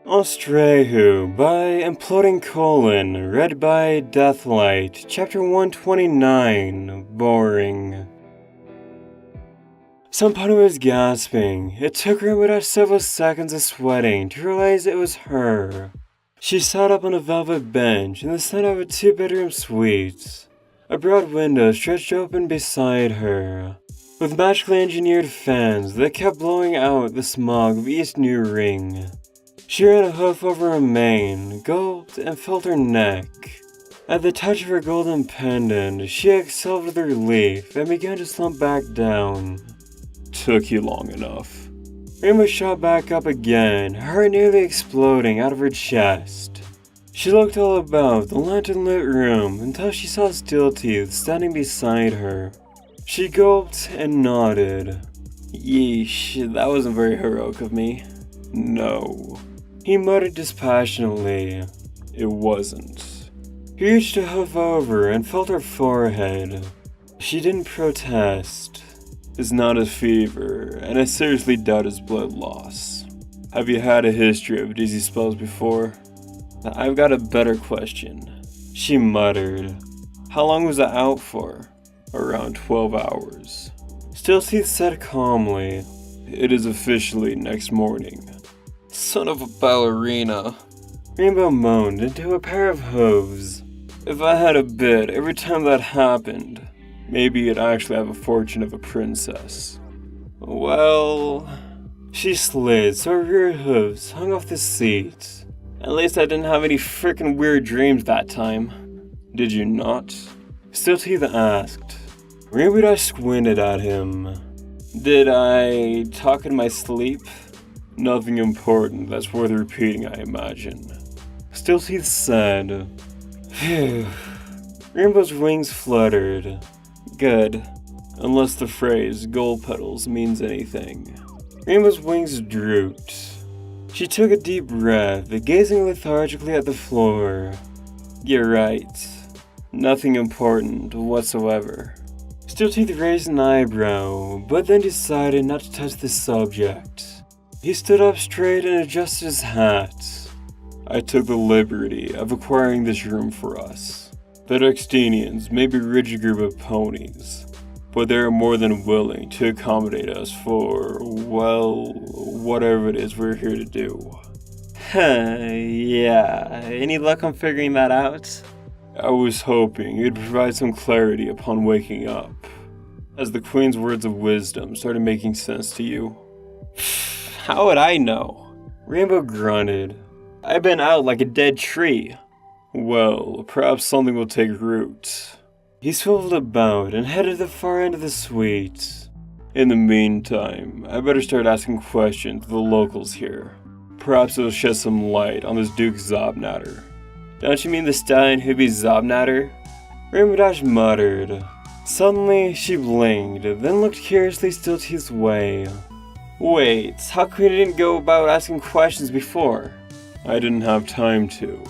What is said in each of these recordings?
Austraeoh by Imploding Colon, read by Deathlight, Chapter 129, Boring. Somebody was gasping. It took her about several seconds of sweating to realize it was her. She sat up on a velvet bench in the center of a two-bedroom suite. A broad window stretched open beside her, with magically engineered fans that kept blowing out the smog of each new ring. She ran a hoof over her mane, gulped, and felt her neck. At the touch of her golden pendant, she exhaled with relief and began to slump back down. Took you long enough. Rainbow shot back up again, her heart nearly exploding out of her chest. She looked all about the lantern-lit room until she saw Steelteeth standing beside her. She gulped and nodded. Yeesh, that wasn't very heroic of me. No. He muttered dispassionately. It wasn't. He reached a hoof over and felt her forehead. She didn't protest. It's not a fever, and I seriously doubt it's blood loss. Have you had a history of dizzy spells before? I've got a better question. She muttered. How long was it out for? Around 12 hours. Steelteeth said calmly. It is officially next morning. Son of a ballerina. Rainbow moaned into a pair of hooves. If I had a bid every time that happened, maybe you'd actually have a fortune of a princess. Well... She slid so her rear hooves hung off the seat. At least I didn't have any frickin' weird dreams that time. Did you not? Steelteeth asked. Rainbow Dash squinted at him. Did I talk in my sleep? Nothing important that's worth repeating, I imagine. Steelteeth said. Phew. Rainbow's wings fluttered. Good. Unless the phrase gold petals means anything. Rainbow's wings drooped. She took a deep breath, gazing lethargically at the floor. You're right. Nothing important whatsoever. Steelteeth raised an eyebrow, but then decided not to touch the subject. He stood up straight and adjusted his hat. I took the liberty of acquiring this room for us. The Dextenians may be a rigid group of ponies, but they are more than willing to accommodate us for, well, whatever it is we're here to do. Yeah. Any luck on figuring that out? I was hoping you'd provide some clarity upon waking up, as the Queen's words of wisdom started making sense to you. How would I know? Rainbow grunted. I've been out like a dead tree. Well, perhaps something will take root. He swiveled about and headed to the far end of the suite. In the meantime, I better start asking questions to the locals here. Perhaps it'll shed some light on this Duke Zobnatter. Don't you mean the stallion who beat Zobnatter? Rainbow Dash muttered. Suddenly, she blinked, then looked curiously Steelteeth's way. Wait, how come you didn't go about asking questions before? I didn't have time to.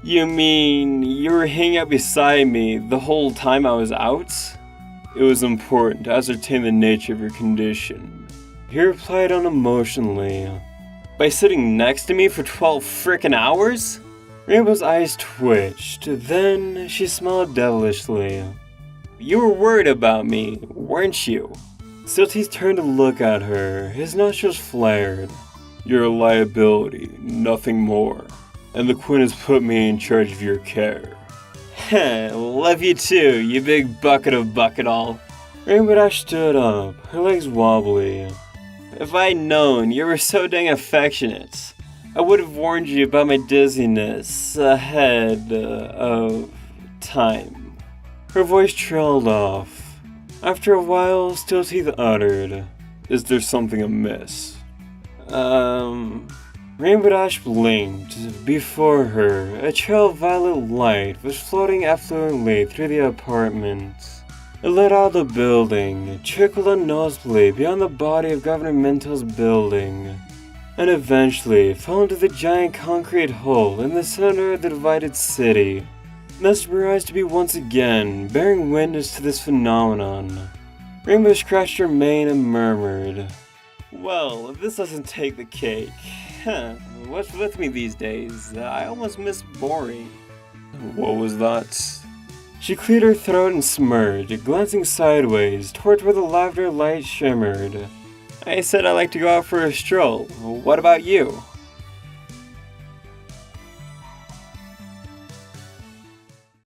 You mean you were hanging out beside me the whole time I was out? It was important to ascertain the nature of your condition. He replied unemotionally. By sitting next to me for 12 frickin' hours? Rainbow's eyes twitched, then she smiled devilishly. You were worried about me, weren't you? Steelteeth turned to look at her, his nostrils flared. You're a liability, nothing more. And the Queen has put me in charge of your care. Heh, love you too, you big bucket of bucketall. Rainbow Dash stood up, her legs wobbly. If I'd known you were so dang affectionate, I would have warned you about my dizziness ahead of time. Her voice trailed off. After a while, Steelteeth uttered, Is there something amiss? Rainbow Dash blinked. Before her, a trail of violet light was floating effluently through the apartment. It lit out the building, trickled unnoticeably beyond the body of Governor Mental's building, and eventually fell into the giant concrete hole in the center of the divided city. Mesmerized to be once again bearing witness to this phenomenon, Rainbow scratched her mane and murmured, Well, if this doesn't take the cake, what's with me these days? I almost miss boring. What was that? She cleared her throat and smirked, glancing sideways towards where the lavender light shimmered. I said I like to go out for a stroll. What about you?